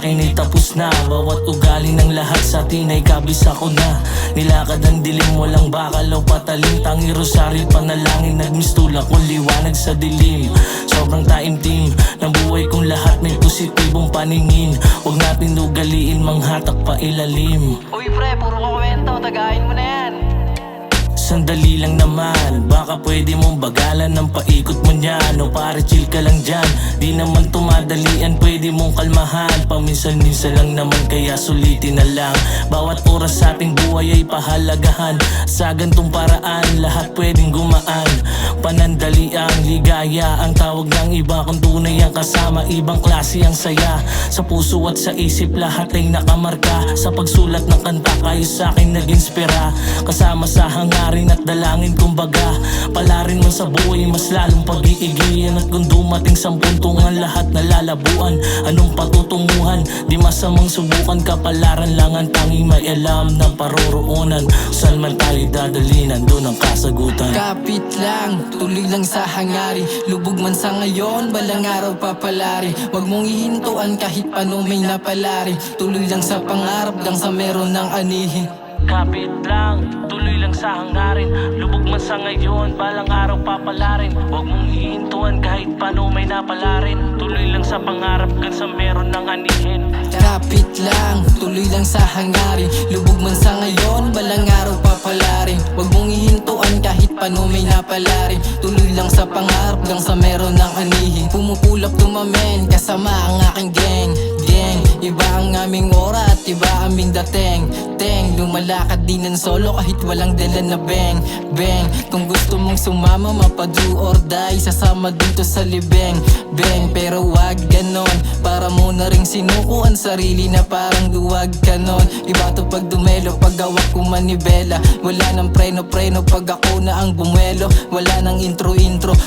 akin ay tapos na. Bawat ugali ng lahat sa atin ay kabisa ko na. Nilakad ang dilim, walang bakal o patalim. Tangi rosaryo, panalangin, nagmistula kong liwanag sa dilim. Sobrang taimtim ng buhay kong lahat, may positibong paningin. Huwag natin ugaliin, manghatak pa ilalim. Uy pre, puro ka kwento, tagahin mo na yan. Sandali lang naman, baka pwede mong bagalan ng paikot mo niyan. O pare chill ka lang dyan, di naman tumadalian, pwede mong kalmahan. Paminsan-minsan lang naman, kaya sulitin na lang. Bawat oras sa ating buhay ay pahalagahan. Sa gantong paraan, lahat pwedeng gumaan. Panandaliang ligaya ang tawag ng iba. Kung tunay ang kasama, ibang klase ang saya. Sa puso at sa isip, lahat ay nakamarka. Sa pagsulat ng kanta, kayo sa akin nag-inspira. Kasama sa hangarin at dalangin, kumbaga palarin mo sa buhay, mas lalong pag-iigihan. At kung dumating sa puntong ang lahat nalalabuan, anong patutunguhan? Di masamang subukan, kapalaran lang ang tanging may alam na paroroonan. Saan man tayo dadali, nandun ang kasagutan. Kapit lang, tuloy lang sa hangarin. Lubog man sa ngayon, balang araw papalari. Huwag mong ihintuan kahit paano may napalari. Tuloy lang sa pangarap, gang sa meron ng anihin. Kapit lang, tuloy lang sa hangarin. Lubog man sa ngayon, balang araw papalarin. Huwag mong hihintuan kahit paano may napalarin. Tuloy lang sa pangarap, gan sa meron ng anihin. Kapit lang, tuloy lang sa hangarin. Lubog man sa ngayon, balang araw papalarin. Huwag mong ihintuan kahit paano may napalarin. Tuloy lang sa pangarap, gang sa meron ng anihin. Pumupulap tumamen, kasama ang aking gang. Iba ang aming aura at iba aming dating. Lumalakad din ng solo kahit walang dala na bang. Kung gusto mong sumama, mapa-do or die, sasama dito sa libeng. Pero wag ganon, para mo na ring sinuko ang sarili na parang duwag kanon. Iba to pag dumelo, pag hawak ko manibela. Wala nang preno pag ako na ang bumuelo. Wala nang intro,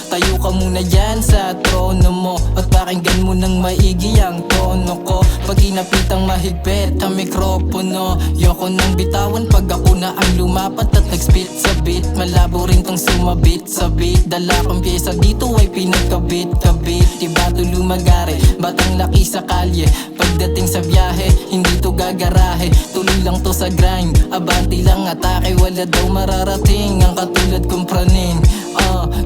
tayo ka muna dyan sa trono mo. At pakinggan mo ng maigi ang tono ko. Pag inapitang mahigpit ang mikropono, yoko nang bitawan pag ako na ang lumapat at nag-spit sa beat. Malabo rin tong sumabit sa beat. Dala kong pyesa dito ay pinagkabit-kabit. Iba to lumagari, batang laki sa kalye. Pagdating sa biyahe, hindi to gagarahe. Tuloy lang to sa grind, abante lang atake. Wala daw mararating ang katulad kong praning.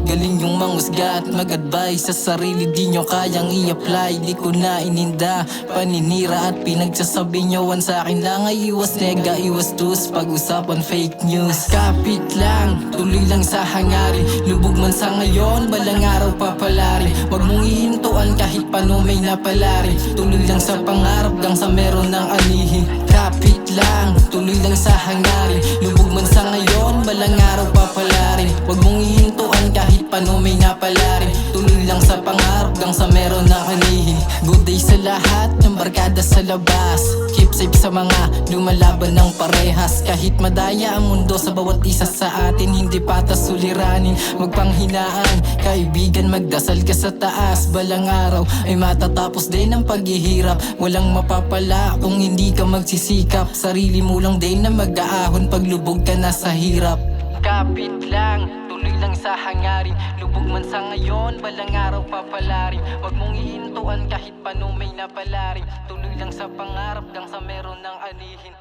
Galing yung mangusga at mag-advise sa sarili, di nyo kayang i-apply. Di ko na ininda, paninira at pinagsasabi nyo wan sa akin lang ay iwas nega, iwas tus, pag-usapan fake news. Kapit lang, tuloy lang sa hangarin. Lubog man sa ngayon, balang araw papalari. Huwag mong ihintuan kahit paano may napalari. Tuloy lang sa pangarap, gang sa meron ng anihin. Kapit lang, tuloy lang sa hangarin. Lubog man sa ngayon, balang araw papalari. Huwag mong ihintuan kahit paano may napalari. Tuloy lang sa pangarap, gang sa meron ng anihin. Good day sa lahat ng barkada sa labas. Keep safe sa mga lumalaban ng parehas. Kahit madaya ang mundo sa bawat isa sa atin, hindi patas suliranin, magpanghinaan. Kaibigan, magdasal ka sa taas, balang araw ay matatapos din ang paghihirap. Walang mapapala kung hindi ka magsisikap. Sarili mo lang din na mag-aahon pag lubog ka na sa hirap. Kapit lang, tuloy lang sa hangarin. Lubog man sa ngayon, balang araw papalarin. Huwag mong ihintuan kahit paano may napalarin. Tuloy lang sa pangarap, gang sa meron ng anihin.